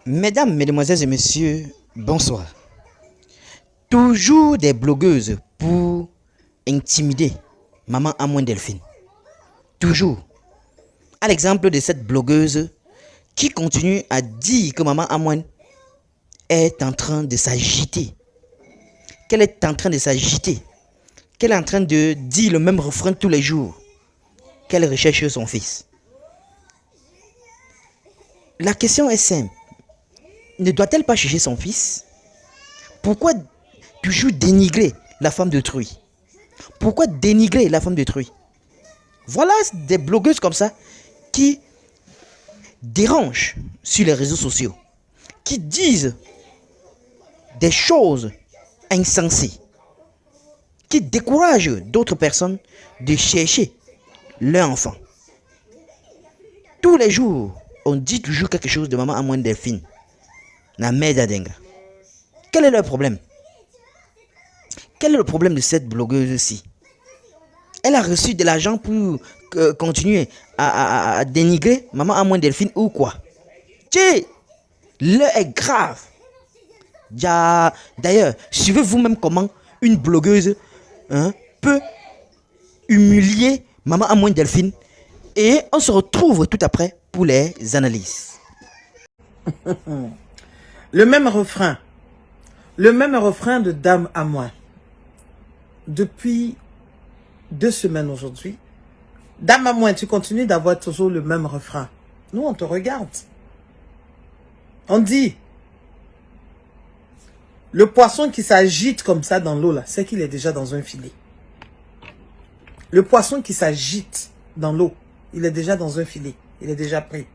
Mesdames, Mesdemoiselles et Messieurs, bonsoir. Toujours des blogueuses pour intimider Maman Amouin Delphine. Toujours. À l'exemple de cette blogueuse qui continue à dire que Maman Amouin est en train de s'agiter. Qu'elle est en train de s'agiter. Qu'elle est en train de dire le même refrain tous les jours. Qu'elle recherche son fils. La question est simple. Ne doit-elle pas chercher son fils? Pourquoi toujours dénigrer la femme d'autrui? Pourquoi dénigrer la femme d'autrui? Voilà des blogueuses comme ça qui dérangent sur les réseaux sociaux, qui disent des choses insensées, qui découragent d'autres personnes de chercher leur enfant. Tous les jours, on dit toujours quelque chose de Maman Amouin Delphine, la mère d'Adenga. Quel est leur problème? Quel est le problème de cette blogueuse-ci? Elle a reçu de l'argent pour continuer à dénigrer Maman Amouin Delphine ou quoi? Tiens, l'heure est grave. D'ailleurs, suivez vous-même comment une blogueuse peut humilier Maman Amouin Delphine. Et on se retrouve tout après pour les analyses. Le même refrain de Dame Amouin. Depuis 2 semaines aujourd'hui, Dame Amouin, tu continues d'avoir toujours le même refrain. Nous, on te regarde. On dit, le poisson qui s'agite comme ça dans l'eau, là, c'est qu'il est déjà dans un filet. Le poisson qui s'agite dans l'eau, il est déjà dans un filet. Il est déjà pris.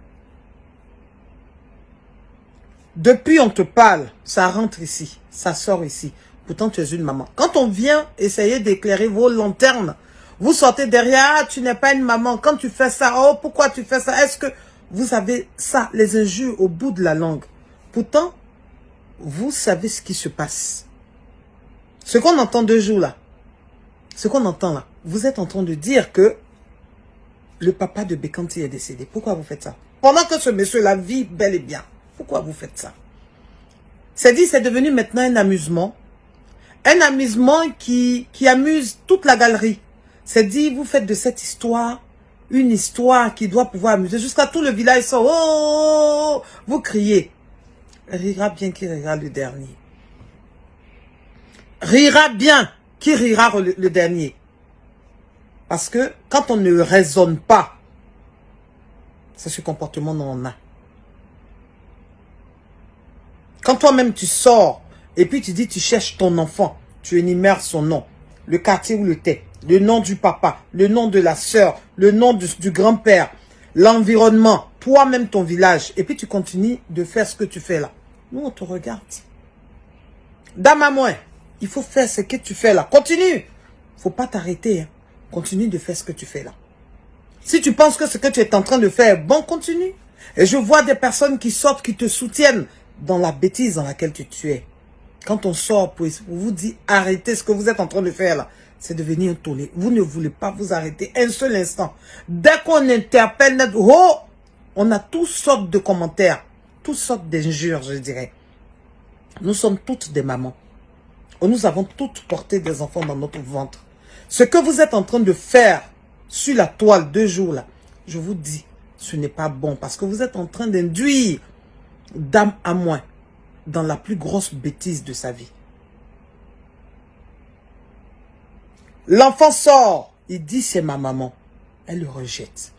Depuis on te parle, ça rentre ici, ça sort ici. Pourtant tu es une maman. Quand on vient essayer d'éclairer vos lanternes, vous sortez derrière, ah, tu n'es pas une maman. Quand tu fais ça, oh pourquoi tu fais ça? Est-ce que vous avez ça, les injures au bout de la langue? Pourtant, vous savez ce qui se passe. Ce qu'on entend 2 jours là, ce qu'on entend là, vous êtes en train de dire que le papa de Bekanti est décédé. Pourquoi vous faites ça? Pendant que ce monsieur-là vit bel et bien. Pourquoi vous faites ça? C'est dit, c'est devenu maintenant un amusement. Un amusement qui amuse toute la galerie. C'est dit, vous faites de cette histoire une histoire qui doit pouvoir amuser. Jusqu'à tout le village sort. Oh, vous criez. Rira bien qui rira le dernier. Rira bien qui rira le dernier. Parce que quand on ne raisonne pas, c'est ce comportement dont on a. Quand toi-même tu sors et puis tu dis tu cherches ton enfant, tu énumères son nom, le quartier où il était, le nom du papa, le nom de la sœur, le nom du grand-père, l'environnement, toi-même ton village, et puis tu continues de faire ce que tu fais là. Nous on te regarde. Dame Amouin, il faut faire ce que tu fais là. Continue. Faut pas t'arrêter. Hein. Continue de faire ce que tu fais là. Si tu penses que ce que tu es en train de faire, bon, continue. Et je vois des personnes qui sortent, qui te soutiennent dans la bêtise dans laquelle tu es. Quand on sort pour vous dire arrêtez ce que vous êtes en train de faire là, c'est devenir un tollé. Vous ne voulez pas vous arrêter un seul instant. Dès qu'on interpelle, oh, on a toutes sortes de commentaires, toutes sortes d'injures, je dirais. Nous sommes toutes des mamans. Nous avons toutes porté des enfants dans notre ventre. Ce que vous êtes en train de faire sur la toile 2 jours là, je vous dis, ce n'est pas bon parce que vous êtes en train d'induire Dame Amouin dans la plus grosse bêtise de sa vie. L'enfant sort, il dit c'est ma maman. Elle le rejette.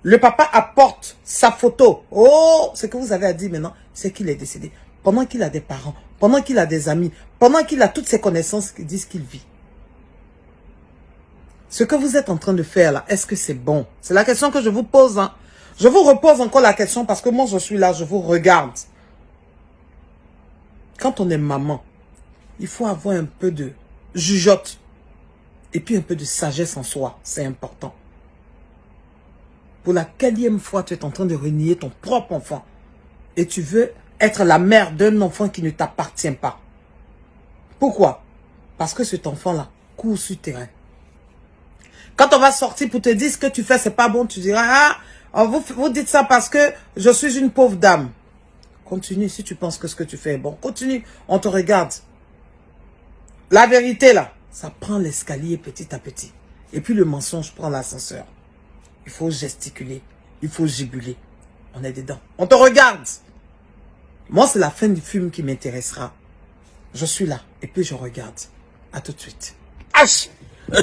Le papa apporte sa photo. Oh, ce que vous avez à dire maintenant, c'est qu'il est décédé. Pendant qu'il a des parents, pendant qu'il a des amis, pendant qu'il a toutes ses connaissances qui disent qu'il vit. Ce que vous êtes en train de faire là, est-ce que c'est bon? C'est la question que je vous pose. Hein. Je vous repose encore la question parce que moi je suis là, je vous regarde. Quand on est maman, il faut avoir un peu de jugeote et puis un peu de sagesse en soi. C'est important. Pour la 4e fois, tu es en train de renier ton propre enfant. Et tu veux être la mère d'un enfant qui ne t'appartient pas. Pourquoi? Parce que cet enfant-là court sur terrain. Quand on va sortir pour te dire ce que tu fais, c'est pas bon, tu diras, ah, vous dites ça parce que je suis une pauvre dame. Continue. Si tu penses que ce que tu fais est bon, continue. On te regarde. La vérité, là, ça prend l'escalier petit à petit. Et puis le mensonge prend l'ascenseur. Il faut gesticuler. Il faut juguler. On est dedans. On te regarde. Moi, c'est la fin du film qui m'intéressera. Je suis là. Et puis je regarde. À tout de suite. H,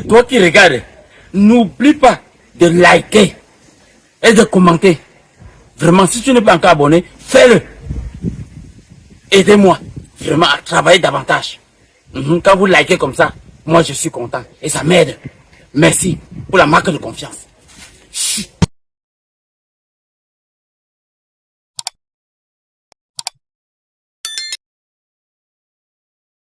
toi qui regardes, n'oublie pas de liker et de commenter. Vraiment, si tu n'es pas encore abonné, fais-le. Aidez-moi vraiment à travailler davantage. Quand vous likez comme ça, moi je suis content et ça m'aide. Merci pour la marque de confiance.